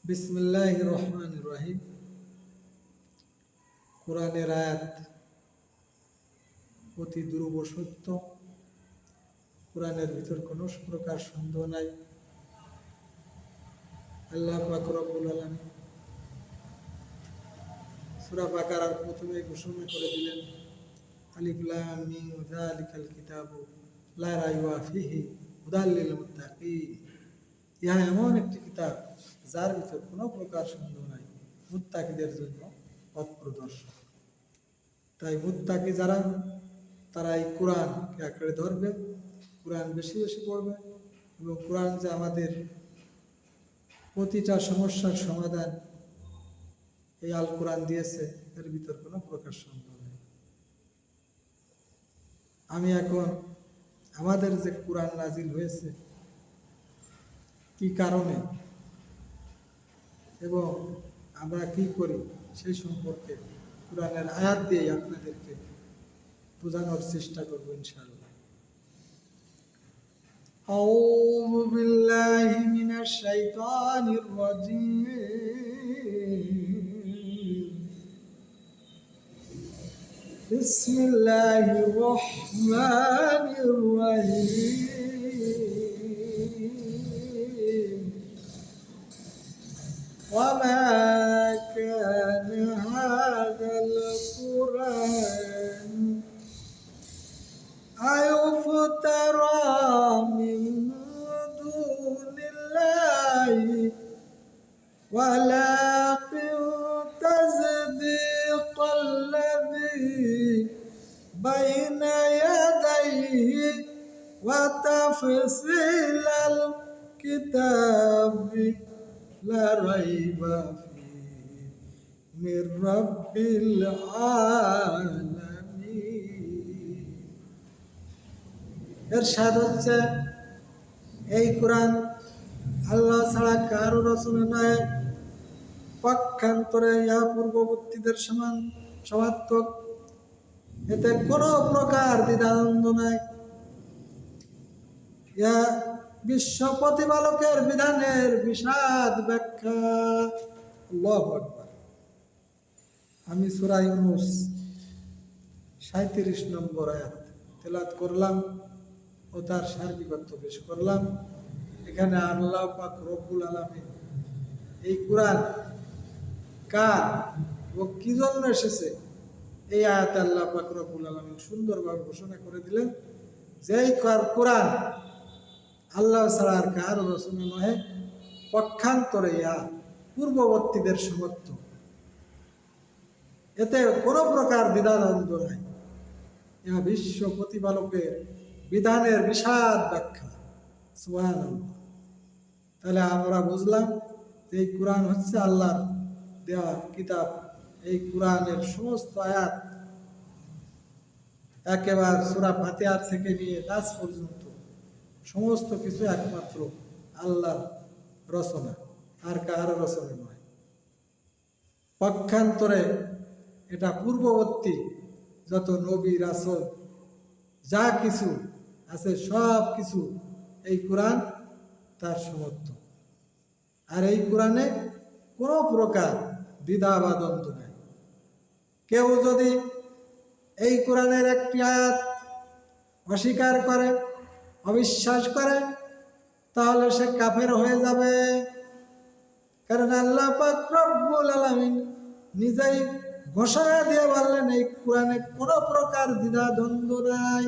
বিসমিল্লাহির রহমানির রহিম। কোরআনের আয়াত অতি ধ্রুব সত্য। কোরআনের ভিতর কোনো প্রকার সন্দেহ নাই। আল্লাহ পাক রব্বুল আলামিন সূরা বাকারার প্রথমে ঘোষণা করে দিলেন, আলিফ লাম মিম যালিকাল কিতাবু লা রাইবা ফীহি হুদাল লিল মুত্তাকিন। ইহা এমন একটি কিতাব যার ভিতর কোনো প্রকার সন্দেহ নাই, মুত্তাকিদের জন্য পথ প্রদর্শক। তাই মুত্তাকি যারা, তারা এই কোরআনকে আঁকড়ে ধরবে, কোরআন বেশি বেশি পড়বে, এবং কোরআন যে আমাদের প্রতিটা সমস্যার সমাধান এই আল কোরআন দিয়েছে, এর ভিতর কোনো প্রকার সন্দেহ নেই। আমি এখন আমাদের যে কোরআন নাজিল হয়েছে কি কারণে এবং আমরা কি করি সেই সম্পর্কে কোরআনের আয়াত দিয়ে আপনাদেরকে বোঝানোর চেষ্টা করবো ইনশাআল্লাহ। আউযু বিল্লাহি মিনাশ শাইতানির রাজীম। বিসমিল্লাহির রহমানির রহিম। وما كان هذا القرآن أيفترى من دون الله ولكن تصديق الذي بين يديه وتفصيل الكتاب لا ريب فيه من رب العالمين। ইরশাদ হচ্ছে, এই কোরআন আল্লাহ ছাড়া কারো রাসূল নয়, পক্ষান্তরে ইহা পূর্ববর্তীদের সমান সমার্থক। এতে কোনো প্রকার দ্বিধাদ্বন্দ্ব নাই। ইহা বিশ্ব প্রতিপালকের বিধানের বিশদ ব্যাখ্যা। আল্লাহু আকবার। আমি সূরা ইউনূস 37 নম্বর আয়াত তেলাওয়াত করলাম ও তার সার্বিক অর্থ পেশ করলাম। এখানে আল্লাহ পাক রব্বুল আলামিন এই কোরআন কার ও কি জন্য এসেছে এই আয়াতে আল্লাহ পাক রব্বুল আলামিন সুন্দরভাবে ঘোষণা করে দিলেন যে এই কোরআন আল্লাহ ছাড়া আর কারো রাসূল নহে, পক্ষান্তরে ইহা পূর্ববর্তীদের সমর্থ। এতে কোনো প্রকার দ্বিধাদ্বন্দ্ব নাই। ইহা বিশ্ব প্রতিপালকের বিধানের বিশদ ব্যাখ্যা। সুবহানাল্লাহ। তাহলে আমরা বুঝলাম যে এই কোরআন হচ্ছে আল্লাহর দেওয়া কিতাব। এই কোরআনের সমস্ত আয়াত একেবারে সূরা ফাতিহা থেকে নিয়ে নাস পর্যন্ত সমস্ত কিছু একমাত্র আল্লাহর রচনা, আর কারো রচনা নয়। পক্ষান্তরে এটা পূর্ববর্তী যত নবী রাসূল যা কিছু আছে সব কিছু এই কোরআন তার সমর্থ। আর এই কোরআনে কোনো প্রকার দ্বিধা বা দ্বন্দ্ব নাই। কেউ যদি এই কোরআনের একটি আয়াত অস্বীকার করে, অবিশ্বাস করে, তাহলে সে কাফের হয়ে যাবে। কারণ আল্লাহ পাক রব্বুল আলামিন নিজেই ঘোষণা দিয়ে বললেন এই কোরআনে কোনো প্রকার দ্বিধা দ্বন্দ্ব নাই।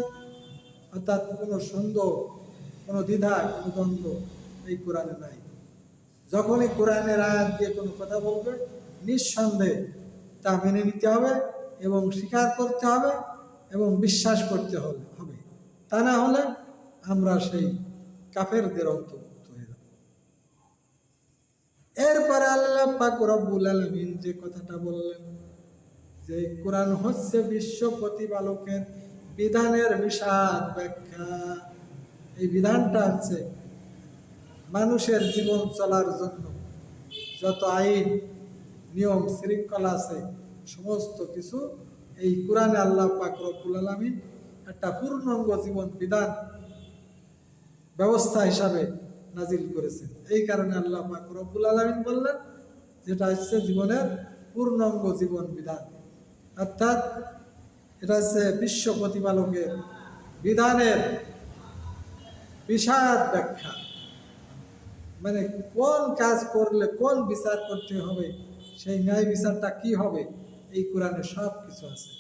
অর্থাৎ কোনো সন্দেহ, কোনো দ্বিধা, কোনো দ্বন্দ্ব এই কোরআনে নাই। যখনই কোরআনের আয়াত দিয়ে কোনো কথা বলবে, নিঃসন্দেহে তা মেনে নিতে হবে এবং স্বীকার করতে হবে এবং বিশ্বাস করতে হবে। তা না হলে আমরা সেই কাফেরদের অন্তর্ভুক্ত হয়ে যাব। এরপরে আল্লাহ পাক রব্বুল আলামিন যে কথাটা বললেন যে কোরআন হচ্ছে বিশ্ব প্রতিপালকের বিধানের বিশদ ব্যাখ্যা। এই বিধানটা হচ্ছে মানুষের জীবন চলার জন্য যত আইন নিয়ম শৃঙ্খলা আছে সমস্ত কিছু এই কোরআনে আল্লাহ পাক রব্বুল আলামিন একটা পূর্ণাঙ্গ জীবন বিধান ব্যবস্থা হিসাবে নাজিল করেছেন। এই কারণে আল্লাহ পাক রব্বুল আলামিন বললেন যেটা হচ্ছে জীবনের পূর্ণাঙ্গ জীবন বিধান, অর্থাৎ এটা হচ্ছে বিশ্ব প্রতিপালকের বিধানের বিশদ ব্যাখ্যা। মানে কোন কাজ করলে কোন বিচার করতে হবে, সেই ন্যায় বিচারটা কি হবে, এই কোরআনে সব কিছু আছে।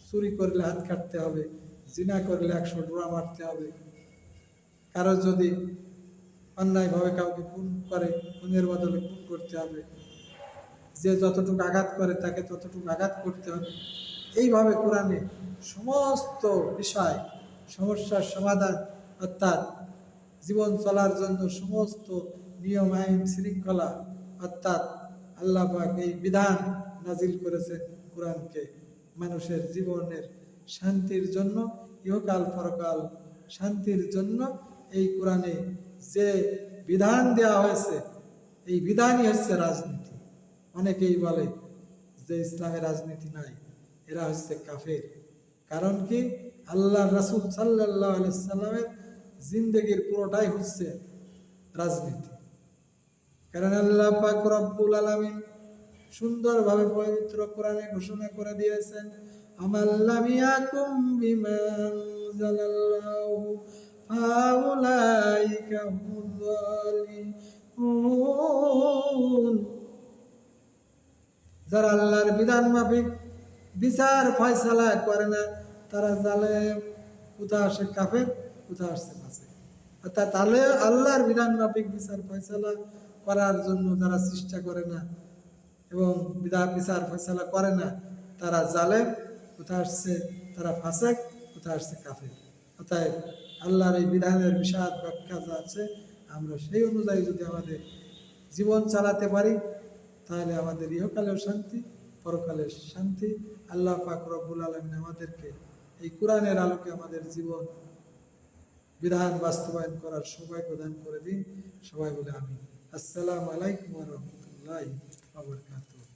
চুরি করলে হাত কাটতে হবে, জিনা করলে 100 ডোরা মারতে হবে, কারো যদি অন্যায়ভাবে কাউকে খুন করে খুনের বদলে খুন করতে হবে, যে যতটুকু আঘাত করে তাকে ততটুকু আঘাত করতে হবে। এইভাবে কোরআনে সমস্ত বিষয়, সমস্যার সমাধান, অর্থাৎ জীবন চলার জন্য সমস্ত নিয়ম আইন শৃঙ্খলা, অর্থাৎ আল্লাহ পাক এই বিধান নাজিল করেছেন কোরআনকে মানুষের জীবনের শান্তির জন্য, ইহকাল পরকাল শান্তির জন্য। এই কোরআনে যে বিধান দেওয়া হয়েছে, এই বিধানই হচ্ছে রাজনীতি। অনেকেই বলে যে ইসলামে রাজনীতি নাই, এরা হচ্ছে কাফের। কারণ কি, আল্লাহ রাসূল সাল্লাল্লাহু আলাইহি সাল্লামের জিন্দেগির পুরোটাই হচ্ছে রাজনীতি। কারণ আল্লাহ পাক রব্বুল আলামিন সুন্দরভাবে পবিত্র কোরআনে ঘোষণা করে দিয়েছেন, আমাল্লাম ইয়াকুম বিমা আনজালাল্লাহু ফাউলাইকা হুমুয যালিমুন। যারা আল্লাহর বিধান মাফিক বিচার ফয়সালা করে না, তারা জালেম। কোথা আসে কাফের, কোথা আসছে ফাসিক। অর্থাৎ আল্লাহর বিধান মাফিক বিচার ফয়সালা করার জন্য যারা চেষ্টা করে না এবং বিচার ফয়সালা করে না, তারা জালেম। কোথা আসছে, তারা ফাসিক। কোথা আসছে কাফের। অতএব আল্লাহর এই বিধানের বিশদ ব্যাখ্যা যা আছে, আমরা সেই অনুযায়ী যদি আমাদের জীবন চালাতে পারি, তাহলে আমাদের ইহকালের শান্তি, পরকালের শান্তি। আল্লাহ পাক রব্বুল আলামিন আমাদেরকে এই কোরআনের আলোকে আমাদের জীবন বিধান বাস্তবায়ন করার সৌভাগ্য দান করে দিন। সবাই বলে আমিন। আসসালামু আলাইকুম ওয়া রাহমাতুল্লাহি ওয়া বারাকাতুহু।